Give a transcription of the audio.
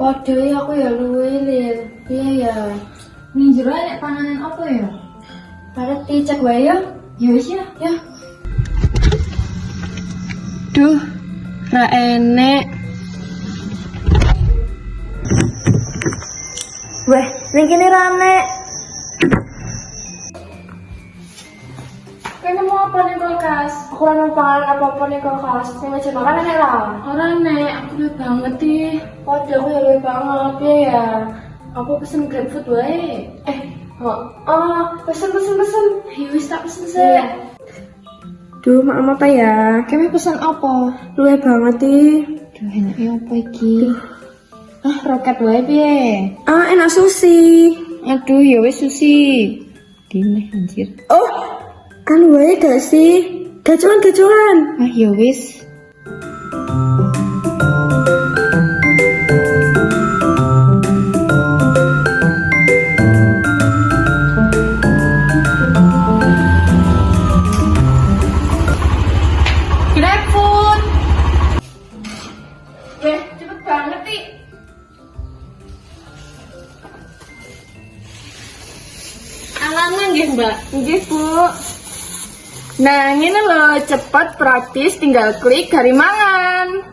Padha aku ya luwe lir. Iya ya. Ning jero nek panganan apa ya? Arep dicek wae ya. Ya wis ya. Ya. Duh, ra enek. Weh, ning kene ra enek. Kene mau apa ning kulkas? Aku ora nang panganan apa-apa ning kulkas. Sing meja makan enek ra. Ora nek, aku luwe banget ih. Padha aku ya luwe banget piye ya. Aku pesen GrabFood wae. Pesen. Ya wis tak pesen sih. Duh, maaf apa ya? Kene pesen apa? Luwe banget ih. Duh, enake apa iki? Roket wae piye? Enak sushi. Aduh, ya wis sushi. Dineh anjir. Oh, kan wae gak sih? Gacuan. Ya wis. GrabFood. Cepet banget nih. Alaman nggih, Mbak. Nggih, Bu. Nah, ngene lho, cepet, praktis, tinggal klik cari mangan.